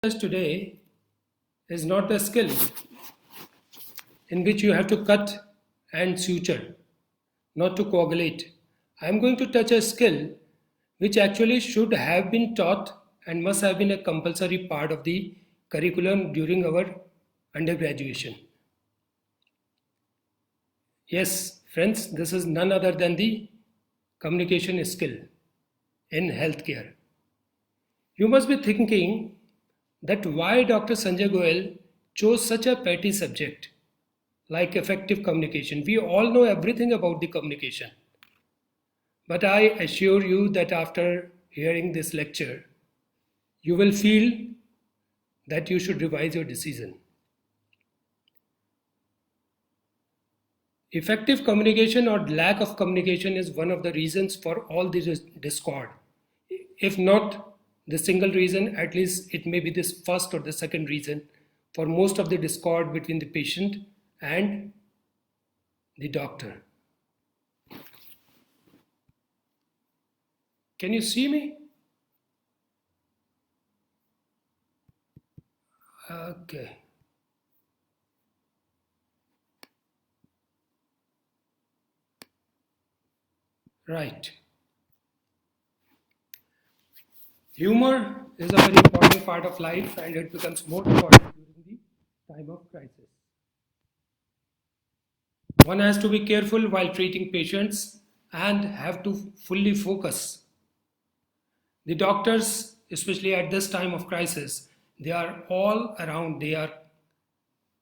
Today is not the skill in which you have to cut and suture, not to coagulate. I am going to touch a skill which actually should have been taught and must have been a compulsory part of the curriculum during our undergraduation. Yes, friends, this is none other than the communication skill in healthcare. You must be thinking that why Dr. Sanjay Goel chose such a petty subject like effective communication. We all know everything about the communication. But I assure you that after hearing this lecture, you will feel that you should revise your decision. Effective communication or lack of communication is one of the reasons for all this discord. If not the single reason, at least it may be this first or the second reason for most of the discord between the patient and the doctor. Can you see me? Okay. Right. Humor is a very important part of life and it becomes more important during the time of crisis. One has to be careful while treating patients and have to fully focus. The doctors, especially at this time of crisis, they are all around, they are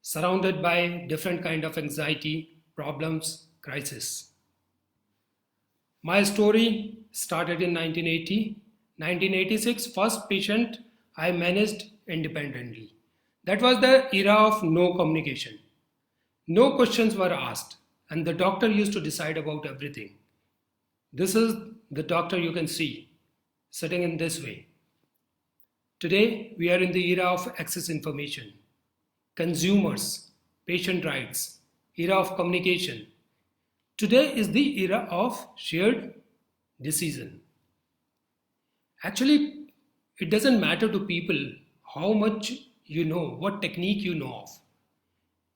surrounded by different kind of anxiety, problems, crisis. My story started in 1980. 1986, first patient I managed independently. That was the era of no communication. No questions were asked, and the doctor used to decide about everything. This is the doctor you can see sitting in this way. Today, we are in the era of access information, consumers, patient rights, era of communication. Today is the era of shared decision. Actually, it doesn't matter to people how much you know, what technique you know of.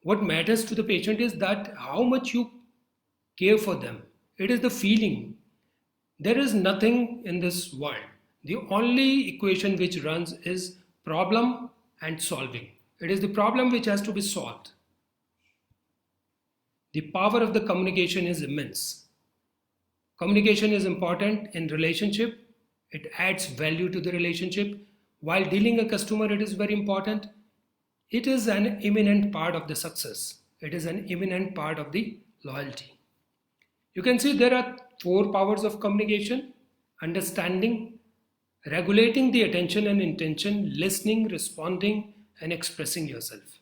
What matters to the patient is that how much you care for them. It is the feeling. There is nothing in this world. The only equation which runs is problem and solving. It is the problem which has to be solved. The power of the communication is immense. Communication is important in relationship. It adds value to the relationship. While dealing a customer, it is very important. It is an imminent part of the success. It is an imminent part of the loyalty. You can see there are 4 powers of communication: understanding, regulating the attention and intention, listening, responding, and expressing yourself.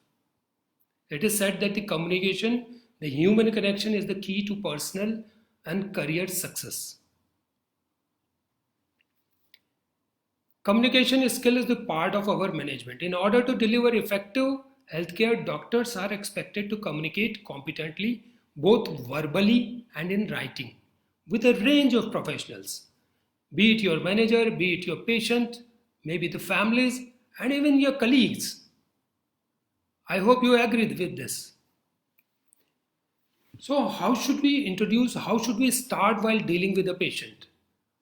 It is said that the communication, the human connection, is the key to personal and career success. Communication skill is the part of our management. In order to deliver effective healthcare, doctors are expected to communicate competently, both verbally and in writing, with a range of professionals, be it your manager, be it your patient, maybe the families, and even your colleagues. I hope you agree with this. So, how should we start while dealing with a patient?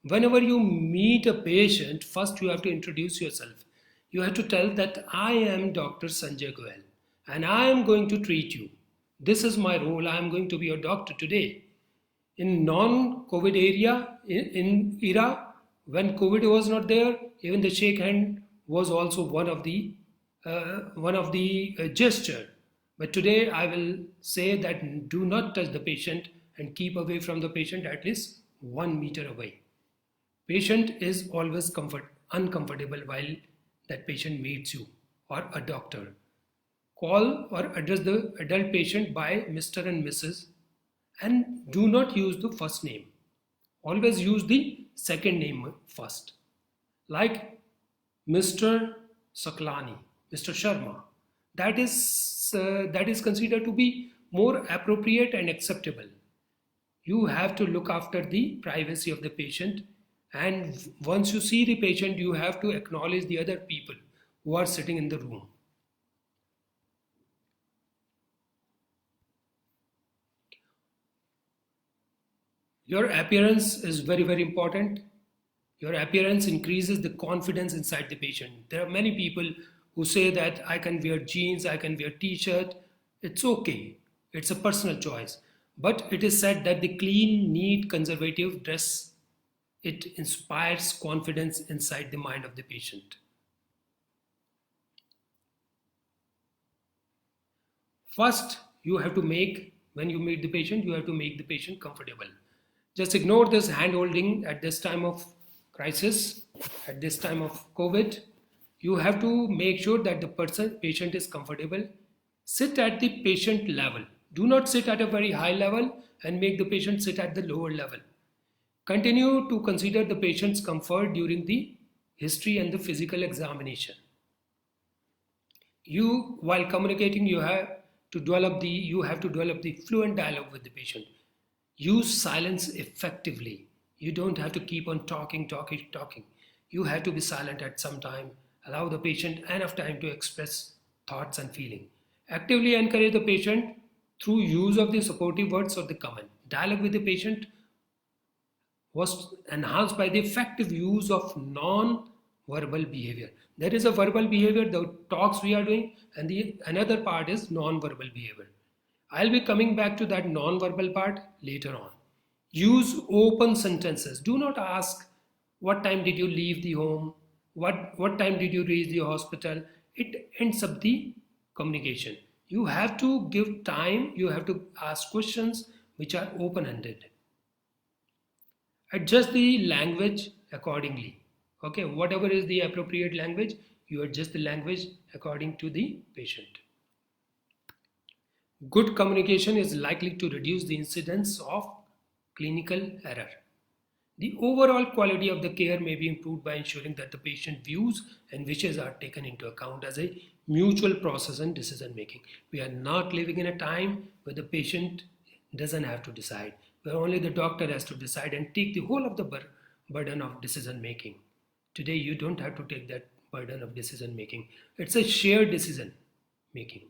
Whenever you meet a patient, first you have to introduce yourself. You have to tell that I am Dr. Sanjay Goel and I am going to treat you. This is my role. I am going to be your doctor today. In non-COVID era, when COVID was not there, even the shake hand was also one of the gesture. But today I will say that do not touch the patient and keep away from the patient at least 1 meter away. Patient is always uncomfortable while that patient meets you or a doctor. Call or address the adult patient by Mr. and Mrs. and do not use the first name. Always use the second name first. Like Mr. Saklani, Mr. Sharma. That is considered to be more appropriate and acceptable. You have to look after the privacy of the patient, and once you see the patient, you have to acknowledge the other people who are sitting in the room. Your appearance is very, very important. Your appearance increases the confidence inside the patient. There are many people who say that I can wear jeans, I can wear t-shirt. It's okay. It's a personal choice. But it is said that the clean, neat, conservative dress, it inspires confidence inside the mind of the patient. First, when you meet the patient, you have to make the patient comfortable. Just ignore this hand holding at this time of crisis, at this time of COVID. You have to make sure that the patient is comfortable. Sit at the patient level. Do not sit at a very high level and make the patient sit at the lower level. Continue to consider the patient's comfort during the history and the physical examination. While communicating, you have to develop the fluent dialogue with the patient. Use silence effectively. You don't have to keep on talking. You have to be silent at some time. Allow the patient enough time to express thoughts and feeling. Actively encourage the patient through use of the supportive words or the comment. Dialogue with the patient was enhanced by the effective use of non-verbal behavior. There is a verbal behavior, the talks we are doing, and another part is non-verbal behavior. I'll be coming back to that non-verbal part later on. Use open sentences. Do not ask, what time did you leave the home? What time did you reach the hospital? It ends up the communication. You have to give time. You have to ask questions which are open-ended. Adjust the language accordingly. Okay, whatever is the appropriate language, you adjust the language according to the patient. Good communication is likely to reduce the incidence of clinical error. The overall quality of the care may be improved by ensuring that the patient views and wishes are taken into account as a mutual process in decision making. We are not living in a time where the patient doesn't have to decide, where only the doctor has to decide and take the whole of the burden of decision making. Today, you don't have to take that burden of decision making. It's a shared decision making.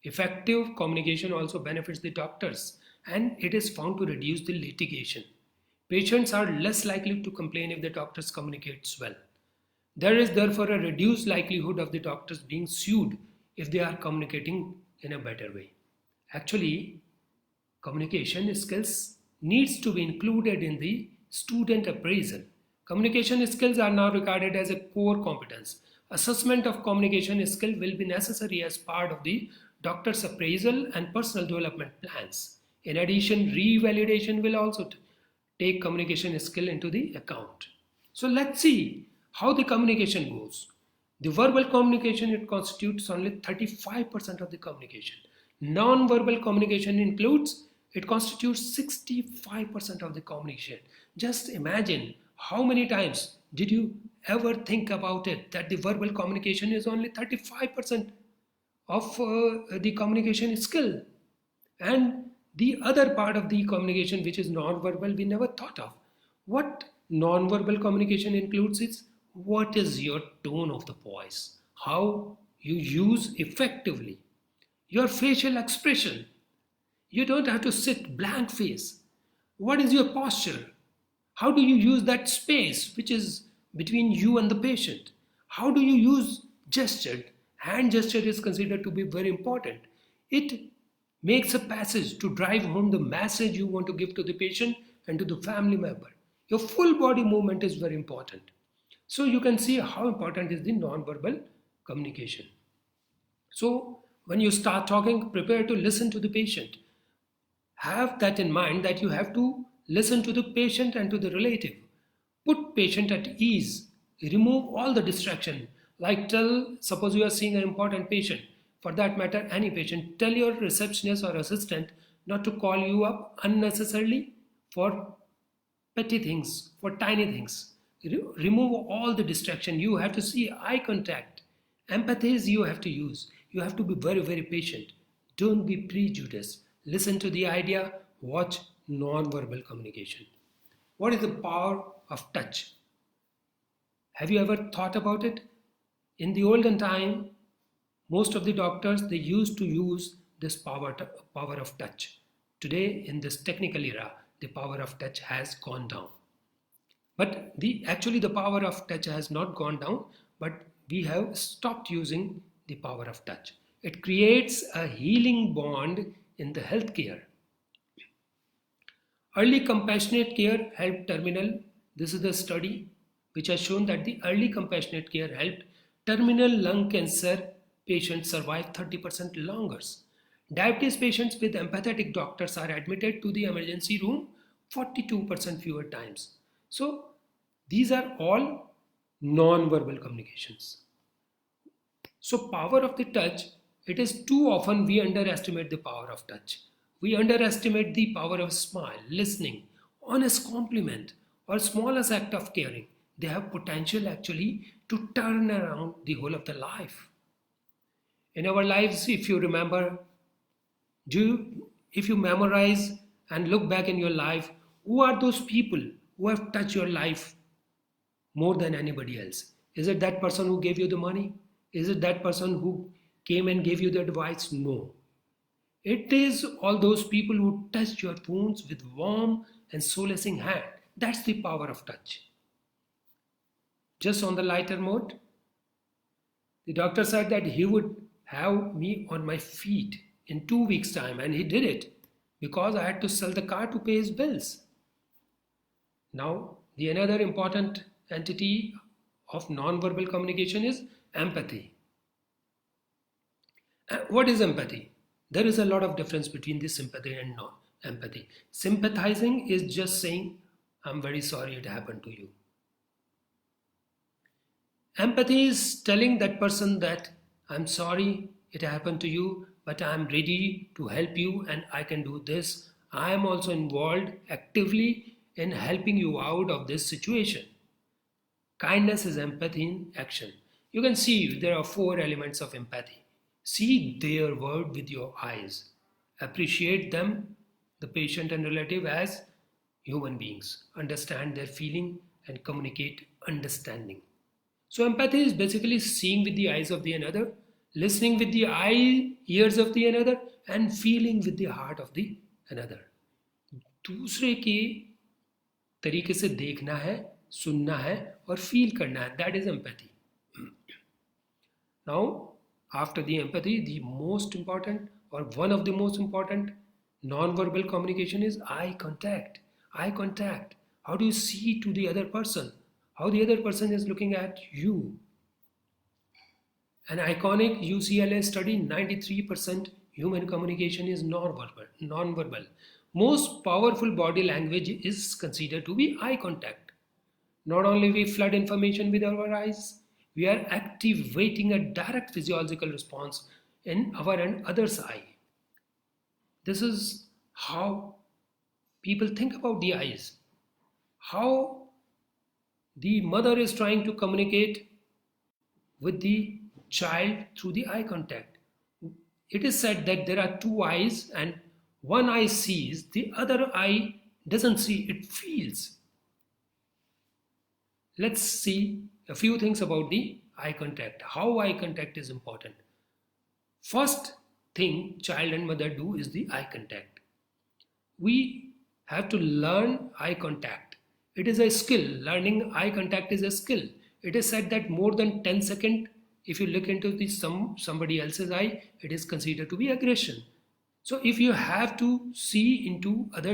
Effective communication also benefits the doctors, and it is found to reduce the litigation. Patients are less likely to complain if the doctors communicates well. There is therefore a reduced likelihood of the doctors being sued if they are communicating in a better way. Actually, communication skills needs to be included in the student appraisal. Communication skills are now regarded as a core competence. Assessment of communication skill will be necessary as part of the doctor's appraisal and personal development plans. In addition, revalidation will also take communication skill into the account. So let's see how the communication goes. The verbal communication, it constitutes only 35% of the communication. Non-verbal communication it constitutes 65% of the communication. Just imagine how many times did you ever think about it that the verbal communication is only 35% of the communication skill, and the other part of the communication, which is non-verbal, we never thought of. What non-verbal communication includes is what is your tone of the voice, how you use effectively, your facial expression. You don't have to sit blank face. What is your posture? How do you use that space which is between you and the patient? How do you use gesture? Hand gesture is considered to be very important. It makes a passage to drive home the message you want to give to the patient and to the family member. Your full body movement is very important. So you can see how important is the non-verbal communication. So when you start talking, prepare to listen to the patient. Have that in mind that you have to listen to the patient and to the relative. Put patient at ease. Remove all the distraction. Like suppose you are seeing an important patient. For that matter, any patient, tell your receptionist or assistant not to call you up unnecessarily for petty things, for tiny things. Remove all the distraction. You have to see eye contact. Empathy is you have to use. You have to be very, very patient. Don't be prejudiced. Listen to the idea. Watch non-verbal communication. What is the power of touch? Have you ever thought about it? In the olden time, most of the doctors, they used to use this power of touch. Today, in this technical era, the power of touch has gone down. But actually the power of touch has not gone down, but we have stopped using the power of touch. It creates a healing bond in the healthcare. Early compassionate care helped terminal. This is the study which has shown that the early compassionate care helped terminal lung cancer patients survive 30% longer. Diabetes patients with empathetic doctors are admitted to the emergency room 42% fewer times. So these are all non-verbal communications. So power of the touch, it is too often we underestimate the power of touch. We underestimate the power of smile, listening, honest compliment, or smallest act of caring. They have potential actually to turn around the whole of the life. In our lives, if you remember, if you memorize and look back in your life, who are those people who have touched your life more than anybody else? Is it that person who gave you the money? Is it that person who came and gave you the advice? No. It is all those people who touched your wounds with warm and solacing hand. That's the power of touch. Just on the lighter note, the doctor said that he would have me on my feet in 2 weeks' time, and he did it because I had to sell the car to pay his bills. Now, the another important entity of non-verbal communication is empathy. What is empathy? There is a lot of difference between the sympathy and non-empathy. Sympathizing is just saying, I'm very sorry it happened to you. Empathy is telling that person that I'm sorry it happened to you, but I'm ready to help you and I can do this. I am also involved actively in helping you out of this situation. Kindness is empathy in action. You can see there are 4 elements of empathy. See their world with your eyes. Appreciate them, the patient and relative, as human beings. Understand their feeling and communicate understanding. So empathy is basically seeing with the eyes of the another, listening with the ears of the another, and feeling with the heart of the another. दूसरे के तरीके से देखना है, सुनना है और feel करना है. That is empathy. Now, after the empathy, the most important or one of the most important non-verbal communication is eye contact. Eye contact. How do you see to the other person? How the other person is looking at you. An iconic UCLA study, 93% human communication is non-verbal. Most powerful body language is considered to be eye contact. Not only we flood information with our eyes, we are activating a direct physiological response in our and others' eye. This is how people think about the eyes. How the mother is trying to communicate with the child through the eye contact. It is said that there are 2 eyes and one eye sees, the other eye doesn't see, it feels. Let's see a few things about the eye contact. How eye contact is important. First thing child and mother do is the eye contact. We have to learn eye contact. It is a skill. Learning eye contact is a skill. It is said that more than 10 seconds, if you look into somebody else's eye, it is considered to be aggression. So if you have to see into others'